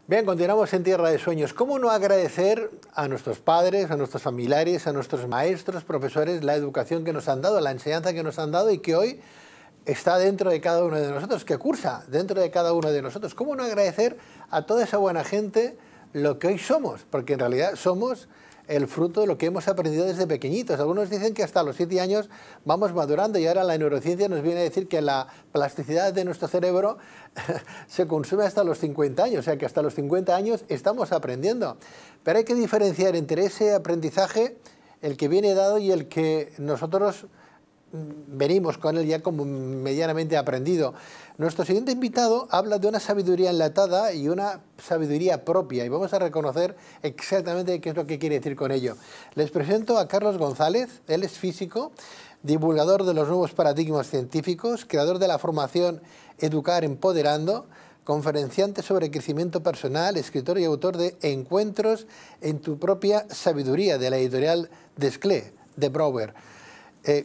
Bien, continuamos en Tierra de Sueños. ¿Cómo no agradecer a nuestros padres, a nuestros familiares, a nuestros maestros, profesores, la educación que nos han dado, la enseñanza que nos han dado y que hoy está dentro de cada uno de nosotros, que cursa dentro de cada uno de nosotros? ¿Cómo no agradecer a toda esa buena gente lo que hoy somos? Porque en realidad somos el fruto de lo que hemos aprendido desde pequeñitos. Algunos dicen que hasta los 7 años vamos madurando y ahora la neurociencia nos viene a decir que la plasticidad de nuestro cerebro se consume hasta los 50 años, o sea que hasta los 50 años estamos aprendiendo. Pero hay que diferenciar entre ese aprendizaje, el que viene dado y el que nosotros venimos con él ya como medianamente aprendido. Nuestro siguiente invitado habla de una sabiduría enlatada y una sabiduría propia, y vamos a reconocer exactamente qué es lo que quiere decir con ello. Les presento a Carlos González. Él es físico, divulgador de los nuevos paradigmas científicos, creador de la formación Educar Empoderando, conferenciante sobre crecimiento personal, escritor y autor de Encuentros en tu propia sabiduría, de la editorial Desclée, de Brouwer.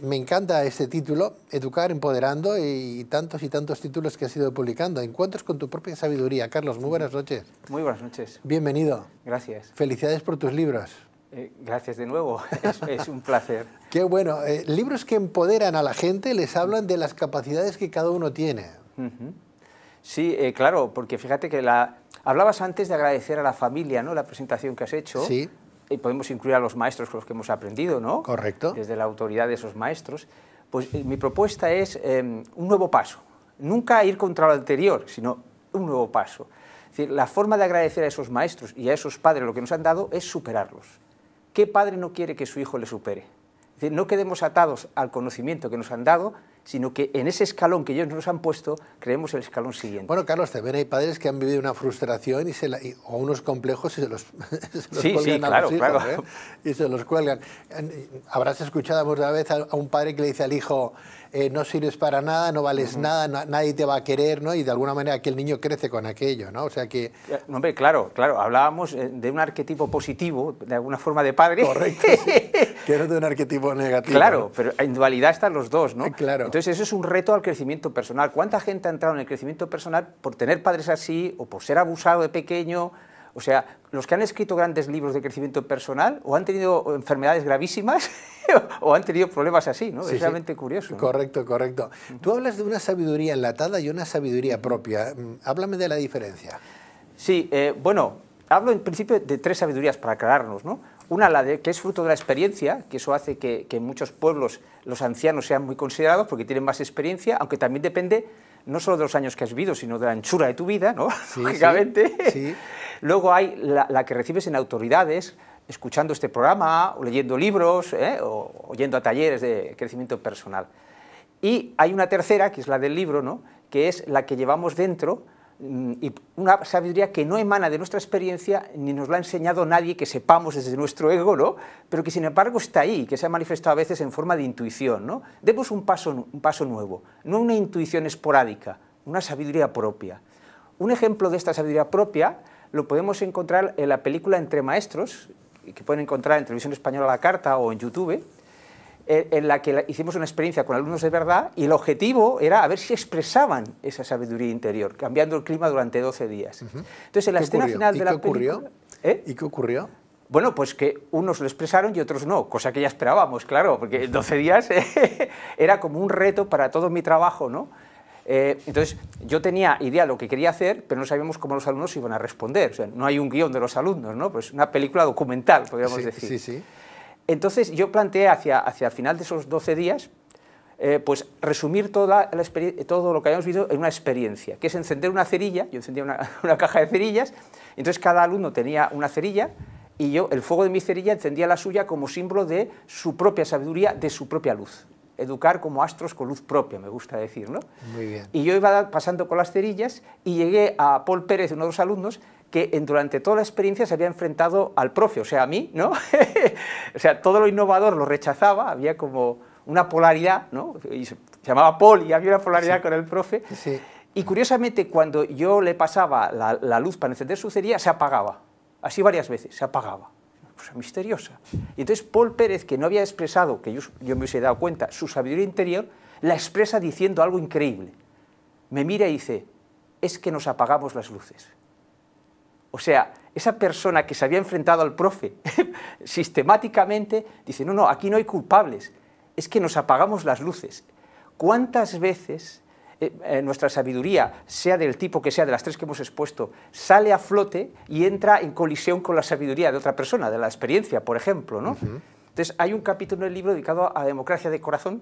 Me encanta este título, Educar Empoderando, y tantos títulos que has ido publicando. Encuentros con tu propia sabiduría. Carlos, muy buenas noches. Muy buenas noches. Bienvenido. Gracias. Felicidades por tus libros. Gracias de nuevo, es un placer. Qué bueno. Libros que empoderan a la gente, les hablan de las capacidades que cada uno tiene. Sí, claro, porque fíjate que hablabas antes de agradecer a la familia, ¿no?, la presentación que has hecho. Sí. Y podemos incluir a los maestros con los que hemos aprendido, ¿no? Correcto. Desde la autoridad de esos maestros. Pues mi propuesta es un nuevo paso. Nunca ir contra lo anterior, sino un nuevo paso. Es decir, la forma de agradecer a esos maestros y a esos padres lo que nos han dado es superarlos. ¿Qué padre no quiere que su hijo le supere? Es decir, no quedemos atados al conocimiento que nos han dado, sino que en ese escalón que ellos nos han puesto, creemos el escalón siguiente. Bueno, Carlos, también hay padres que han vivido una frustración o unos complejos y se los cuelgan a los hijos, claro. Y se los cuelgan. Habrás escuchado alguna vez a un padre que le dice al hijo, no sirves para nada, no vales nada, nadie te va a querer, ¿no? Y de alguna manera que el niño crece con aquello, ¿no? O sea que... Hombre, claro, hablábamos de un arquetipo positivo, de alguna forma de padre. Correcto, sí. Que no de un arquetipo negativo. Claro, ¿no? pero en dualidad están los dos, ¿no? Claro. Entonces eso es un reto al crecimiento personal. ¿Cuánta gente ha entrado en el crecimiento personal por tener padres así o por ser abusado de pequeño? O sea, los que han escrito grandes libros de crecimiento personal o han tenido enfermedades gravísimas o han tenido problemas así, ¿no? Sí, es realmente curioso, ¿no? Correcto, correcto. Tú hablas de una sabiduría enlatada y una sabiduría propia. Háblame de la diferencia. Sí, bueno, hablo en principio de 3 sabidurías para aclararnos, ¿no? Una, que es fruto de la experiencia, que eso hace que en muchos pueblos los ancianos sean muy considerados porque tienen más experiencia, aunque también depende no solo de los años que has vivido, sino de la anchura de tu vida, ¿no? Sí, lógicamente. Sí. Luego hay la que recibes en autoridades, escuchando este programa, o leyendo libros, o yendo a talleres de crecimiento personal. Y hay una tercera, que es la del libro, ¿no?, que es la que llevamos dentro, y una sabiduría que no emana de nuestra experiencia, ni nos la ha enseñado nadie que sepamos desde nuestro ego, ¿no?, pero que sin embargo está ahí, que se ha manifestado a veces en forma de intuición, ¿no? Demos un paso nuevo, no una intuición esporádica, una sabiduría propia. Un ejemplo de esta sabiduría propia lo podemos encontrar en la película Entre Maestros, que pueden encontrar en Televisión Española a la carta o en YouTube, en la que hicimos una experiencia con alumnos de verdad y el objetivo era a ver si expresaban esa sabiduría interior, cambiando el clima durante 12 días. Entonces, en la escena final de la película... ¿Y qué ocurrió? Bueno, pues que unos lo expresaron y otros no, cosa que ya esperábamos, claro, porque 12 días era como un reto para todo mi trabajo, ¿no? Entonces, yo tenía idea de lo que quería hacer, pero no sabíamos cómo los alumnos iban a responder. O sea, no hay un guión de los alumnos, ¿no? Pues una película documental, podríamos decir. Sí. Entonces, yo planteé hacia el final de esos 12 días, pues resumir todo lo que habíamos visto en una experiencia, que es encender una cerilla. Yo encendía una caja de cerillas, entonces cada alumno tenía una cerilla, y yo, el fuego de mi cerilla, encendía la suya como símbolo de su propia sabiduría, de su propia luz. Educar como astros con luz propia, me gusta decir, ¿no? Muy bien. Y yo iba pasando con las cerillas y llegué a Paul Pérez, uno de los alumnos, que durante toda la experiencia se había enfrentado al profe, o sea, a mí, ¿no? O sea, todo lo innovador lo rechazaba, había como una polaridad, ¿no? Y se llamaba Paul y había una polaridad con el profe. Sí. Y curiosamente, cuando yo le pasaba la luz para encender su cerilla, se apagaba. Así varias veces, se apagaba. Cosa misteriosa. Y entonces Paul Pérez, que no había expresado, que yo me hubiese dado cuenta, su sabiduría interior, la expresa diciendo algo increíble. Me mira y dice, es que nos apagamos las luces. O sea, esa persona que se había enfrentado al profe sistemáticamente dice, no, no, aquí no hay culpables, es que nos apagamos las luces. ¿Cuántas veces nuestra sabiduría, sea del tipo que sea, de las tres que hemos expuesto, sale a flote y entra en colisión con la sabiduría de otra persona, de la experiencia, por ejemplo, ¿no? Entonces, hay un capítulo en el libro dedicado a la democracia de corazón,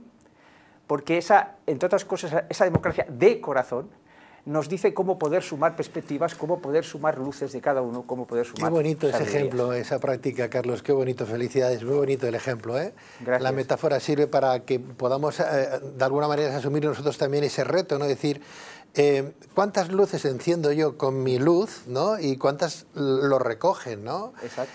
porque entre otras cosas, esa democracia de corazón nos dice cómo poder sumar perspectivas, cómo poder sumar luces de cada uno, cómo poder sumar... Qué bonito ese sabidurías. ejemplo, esa práctica, Carlos, qué bonito, felicidades, muy bonito el ejemplo, ¿eh? Gracias. La metáfora sirve para que podamos, de alguna manera, asumir nosotros también ese reto, ¿no? Decir, ¿cuántas luces enciendo yo con mi luz, ¿no? Y cuántas lo recogen, ¿no? Exacto.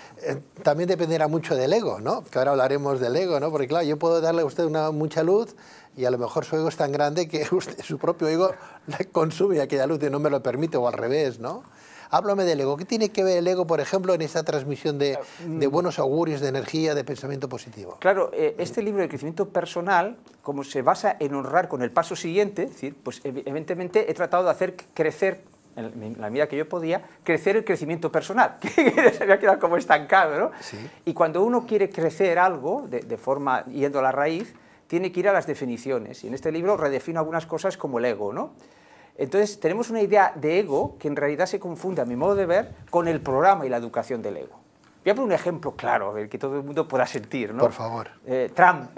También dependerá mucho del ego, ¿no? Que ahora hablaremos del ego, ¿no? Porque claro, yo puedo darle a usted mucha luz y a lo mejor su ego es tan grande que usted, su propio ego le consume aquella luz y no me lo permite, o al revés, ¿no? Háblame del ego. ¿Qué tiene que ver el ego, por ejemplo, en esta transmisión de buenos augurios, de energía, de pensamiento positivo? Claro, este libro de crecimiento personal, como se basa en honrar con el paso siguiente, es decir, pues evidentemente he tratado de hacer crecer, en la medida que yo podía, crecer el crecimiento personal, que se había quedado como estancado, ¿no? Sí. Y cuando uno quiere crecer algo, de forma yendo a la raíz, tiene que ir a las definiciones, y en este libro redefino algunas cosas como el ego, ¿no? Entonces, tenemos una idea de ego que en realidad se confunde, a mi modo de ver, con el programa y la educación del ego. Voy a poner un ejemplo claro, el que todo el mundo pueda sentir, ¿no? Por favor. Trump.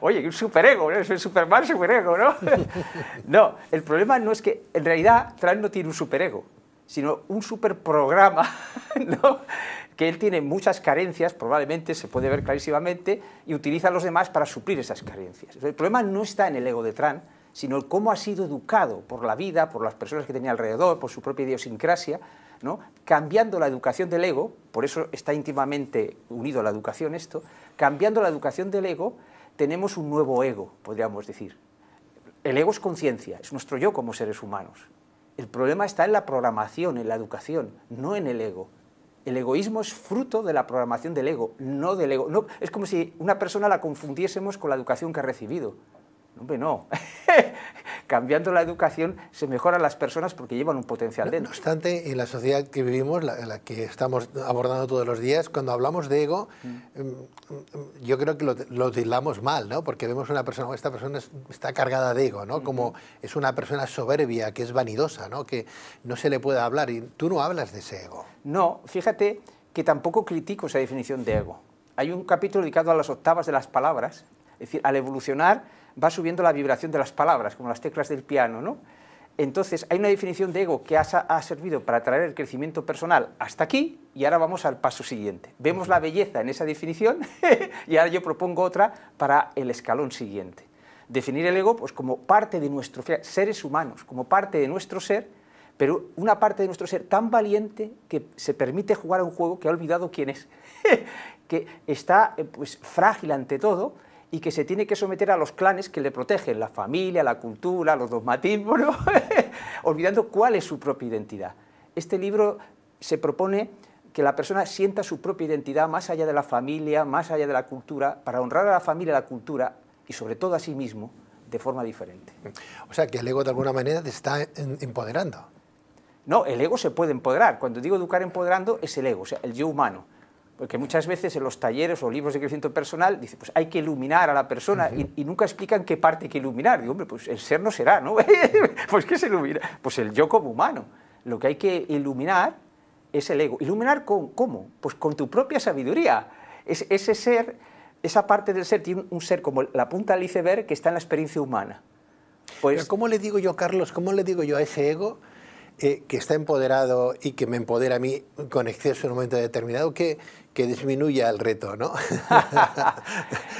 Oye, un superego, ¿no? Es el Superman superego, ¿no? No, el problema no es que, en realidad, Trump no tiene un superego, sino un superprograma, ¿no? Que él tiene muchas carencias, probablemente se puede ver clarísimamente, y utiliza a los demás para suplir esas carencias. El problema no está en el ego de Trump, sino en cómo ha sido educado por la vida, por las personas que tenía alrededor, por su propia idiosincrasia, ¿no? Cambiando la educación del ego, por eso está íntimamente unido a la educación esto, cambiando la educación del ego, tenemos un nuevo ego, podríamos decir. El ego es conciencia, es nuestro yo como seres humanos. El problema está en la programación, en la educación, no en el ego. El egoísmo es fruto de la programación del ego, no del ego. No, es como si una persona la confundiésemos con la educación que ha recibido. Hombre, no. Cambiando la educación se mejoran las personas porque llevan un potencial dentro. No obstante, en la sociedad que vivimos, la que estamos abordando todos los días, cuando hablamos de ego, yo creo que lo tildamos mal, ¿no? Porque vemos una persona, esta persona está cargada de ego, ¿no? Como es una persona soberbia, que es vanidosa, ¿no? Que no se le puede hablar, y tú no hablas de ese ego. No, fíjate que tampoco critico esa definición de ego. Hay un capítulo dedicado a las octavas de las palabras, es decir, al evolucionar va subiendo la vibración de las palabras, como las teclas del piano, ¿no? Entonces, hay una definición de ego que ha servido para traer el crecimiento personal hasta aquí, y ahora vamos al paso siguiente. Vemos la belleza en esa definición, y ahora yo propongo otra para el escalón siguiente. Definir el ego pues, como parte de nuestro, seres humanos, como parte de nuestro ser, pero una parte de nuestro ser tan valiente que se permite jugar a un juego que ha olvidado quién es, que está pues, frágil ante todo, y que se tiene que someter a los clanes que le protegen, la familia, la cultura, los dogmatismos, ¿no? Olvidando cuál es su propia identidad. Este libro se propone que la persona sienta su propia identidad más allá de la familia, más allá de la cultura, para honrar a la familia, a la cultura y sobre todo a sí mismo de forma diferente. O sea, que el ego de alguna manera te está empoderando. No, el ego se puede empoderar. Cuando digo educar empoderando, es el ego, o sea, el yo humano. Porque muchas veces en los talleres o libros de crecimiento personal dice, pues hay que iluminar a la persona y nunca explican qué parte hay que iluminar. Digo, hombre, pues el ser no será, ¿no? Pues ¿qué se ilumina? Pues el yo como humano. Lo que hay que iluminar es el ego. ¿Iluminar cómo? Pues con tu propia sabiduría. Ese ser, esa parte del ser tiene un ser como la punta del iceberg que está en la experiencia humana. Pues, pero ¿cómo le digo yo, Carlos, cómo le digo yo a ese ego que está empoderado y que me empodera a mí con exceso en un momento determinado, que disminuya el reto, ¿no?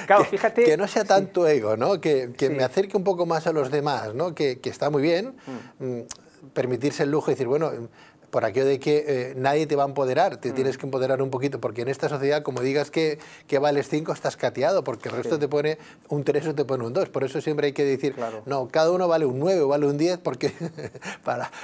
Claro, fíjate... Que no sea tanto ego, ¿no? Que me acerque un poco más a los demás, ¿no? Que está muy bien permitirse el lujo y decir, bueno, por aquello de que nadie te va a empoderar, te tienes que empoderar un poquito, porque en esta sociedad, como digas que vales 5, estás cateado, porque el resto te pone un 3 o te pone un 2. Por eso siempre hay que decir, claro, no, cada uno vale un 9 o vale un 10, porque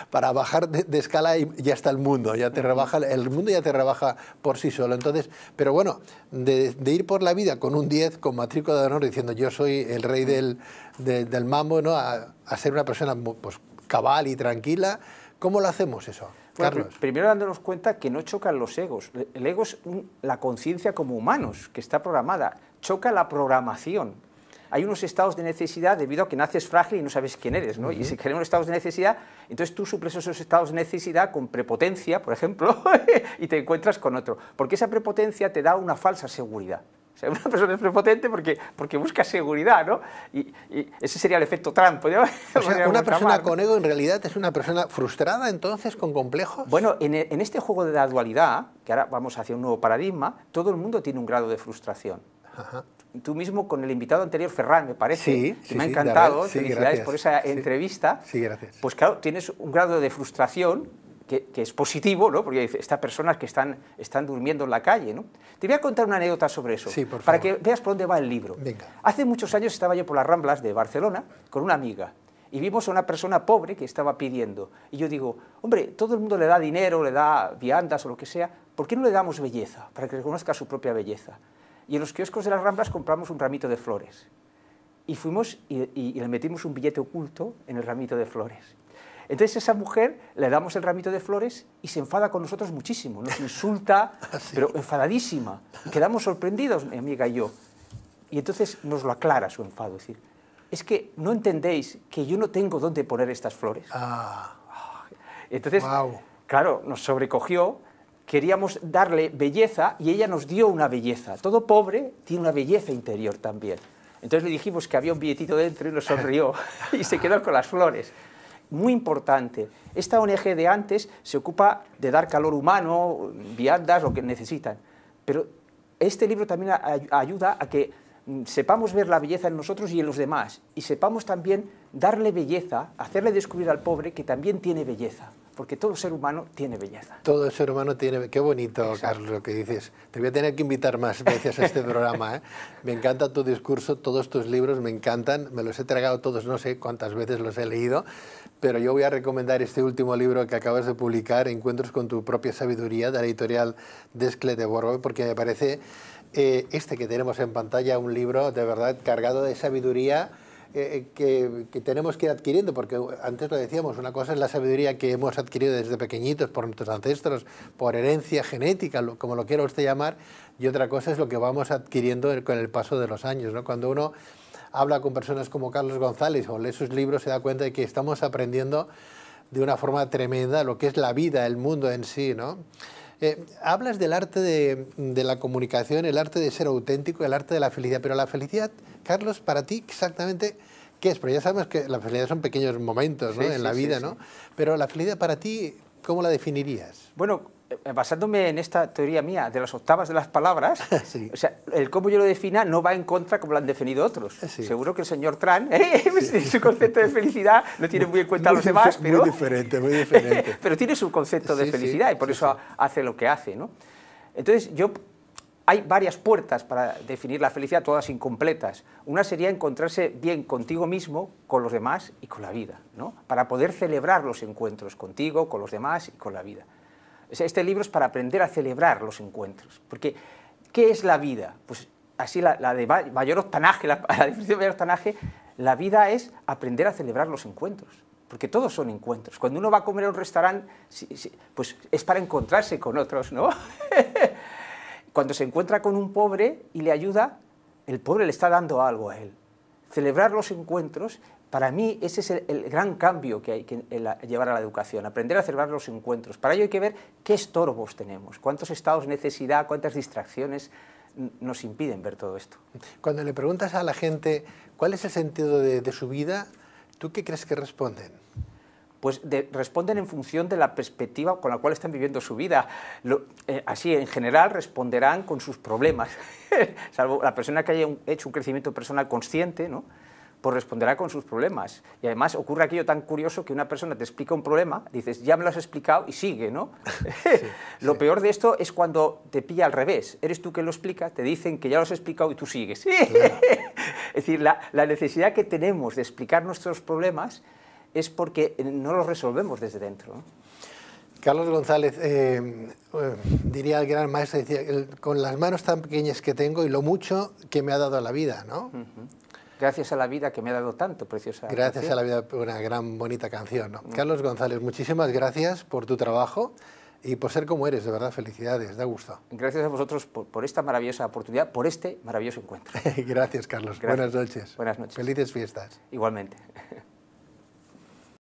para bajar de escala ya está el mundo, ya te rebaja, el mundo ya te rebaja por sí solo. Entonces, pero bueno, de ir por la vida con un 10, con matrícula de honor, diciendo yo soy el rey del mambo, ¿no? A ser una persona pues cabal y tranquila, ¿Cómo lo hacemos eso, Bueno, Carlos? primero dándonos cuenta que no chocan los egos. El ego es la conciencia como humanos, que está programada. Choca la programación. Hay unos estados de necesidad debido a que naces frágil y no sabes quién eres, ¿no? Y si queremos estados de necesidad, entonces tú suples esos estados de necesidad con prepotencia, por ejemplo, y te encuentras con otro. Porque esa prepotencia te da una falsa seguridad. O sea, una persona es prepotente porque busca seguridad, ¿no? Y ese sería el efecto Trump. O sea, una persona con ego en realidad es una persona frustrada, entonces, con complejos. Bueno, en este juego de la dualidad, que ahora vamos hacia un nuevo paradigma, todo el mundo tiene un grado de frustración. Ajá. Tú mismo con el invitado anterior, Ferran, me parece, Sí, que me ha encantado, sí, felicidades gracias. por esa entrevista. Sí, gracias. Pues claro, tienes un grado de frustración que es positivo, ¿no? Porque estas personas que están durmiendo en la calle, ¿no? Te voy a contar una anécdota sobre eso, Sí, por para favor. que veas por dónde va el libro. Venga. Hace muchos años estaba yo por las Ramblas de Barcelona con una amiga y vimos a una persona pobre que estaba pidiendo. Y yo digo, hombre, todo el mundo le da dinero, le da viandas o lo que sea, ¿por qué no le damos belleza? Para que reconozca su propia belleza. Y en los kioscos de las Ramblas compramos un ramito de flores. Y fuimos y le metimos un billete oculto en el ramito de flores. Entonces esa mujer le damos el ramito de flores y se enfada con nosotros muchísimo, nos insulta, pero enfadadísima. Quedamos sorprendidos, mi amiga y yo. Y entonces nos lo aclara su enfado, es decir, es que no entendéis que yo no tengo dónde poner estas flores. Entonces, claro, nos sobrecogió, queríamos darle belleza y ella nos dio una belleza. Todo pobre tiene una belleza interior también. Entonces le dijimos que había un billetito dentro y nos sonrió y se quedó con las flores. Muy importante, esta ONG de antes se ocupa de dar calor humano, viandas, lo que necesitan, pero este libro también ayuda a que sepamos ver la belleza en nosotros y en los demás, y sepamos también darle belleza, hacerle descubrir al pobre que también tiene belleza, porque todo ser humano tiene belleza. Todo ser humano tiene... Qué bonito, Exacto. Carlos, lo que dices. Te voy a tener que invitar más veces a este programa, ¿eh? Me encanta tu discurso, todos tus libros me encantan, me los he tragado todos, no sé cuántas veces los he leído, pero yo voy a recomendar este último libro que acabas de publicar, Encuentros con tu propia sabiduría, de la editorial Desclés de Borbó, porque me parece este que tenemos en pantalla un libro de verdad cargado de sabiduría que tenemos que ir adquiriendo, porque antes lo decíamos, una cosa es la sabiduría que hemos adquirido desde pequeñitos por nuestros ancestros, por herencia genética, como lo quiera usted llamar, y otra cosa es lo que vamos adquiriendo con el paso de los años, ¿no? Cuando uno habla con personas como Carlos González o lee sus libros, se da cuenta de que estamos aprendiendo de una forma tremenda lo que es la vida, el mundo en sí, ¿no? Hablas del arte de la comunicación, el arte de ser auténtico, el arte de la felicidad, pero la felicidad, Carlos, para ti exactamente, ¿qué es? Porque ya sabemos que la felicidad son pequeños momentos, ¿no? En la vida, ¿no? Pero la felicidad para ti, ¿cómo la definirías? Bueno, basándome en esta teoría mía de las octavas de las palabras, Sí. o sea, el cómo yo lo defina no va en contra como lo han definido otros. Sí. Seguro que el señor Tran, su concepto de felicidad no tiene muy en cuenta a los demás, pero... Muy diferente, muy diferente. pero tiene su concepto de Sí, felicidad sí, y por sí, eso sí. hace lo que hace, ¿no? Entonces, hay varias puertas para definir la felicidad, todas incompletas. Una sería encontrarse bien contigo mismo, con los demás y con la vida, ¿no? Para poder celebrar los encuentros contigo, con los demás y con la vida. Este libro es para aprender a celebrar los encuentros, porque ¿qué es la vida? Pues así la de mayor octanaje, la definición de mayor octanaje, la vida es aprender a celebrar los encuentros, porque todos son encuentros. Cuando uno va a comer a un restaurante, pues es para encontrarse con otros, ¿no? Cuando se encuentra con un pobre y le ayuda, el pobre le está dando algo a él. Celebrar los encuentros, para mí ese es el gran cambio que hay que llevar a la educación, aprender a celebrar los encuentros. Para ello hay que ver qué estorbos tenemos, cuántos estados de necesidad, cuántas distracciones nos impiden ver todo esto. Cuando le preguntas a la gente cuál es el sentido de su vida, ¿tú qué crees que responden? Pues responden en función de la perspectiva con la cual están viviendo su vida. Así, en general, responderán con sus problemas. Salvo la persona que haya hecho un crecimiento personal consciente, ¿no? Pues responderá con sus problemas. Y además ocurre aquello tan curioso que una persona te explica un problema, dices, ya me lo has explicado, y sigue, ¿no? Lo peor de esto es cuando te pilla al revés. Eres tú que lo explica, te dicen que ya lo has explicado y tú sigues. Claro. Es decir, la necesidad que tenemos de explicar nuestros problemas es porque no los resolvemos desde dentro, ¿no? Carlos González, diría el gran maestro, decía, con las manos tan pequeñas que tengo y lo mucho que me ha dado la vida, ¿no? Gracias a la vida que me ha dado tanto, preciosa Gracias canción. a la vida, una gran, bonita canción, ¿no? Carlos González, muchísimas gracias por tu trabajo y por ser como eres, de verdad, felicidades, da gusto. Gracias a vosotros por esta maravillosa oportunidad, por este maravilloso encuentro. Gracias, Carlos. Gracias. Buenas noches. Buenas noches. Felices fiestas. Igualmente.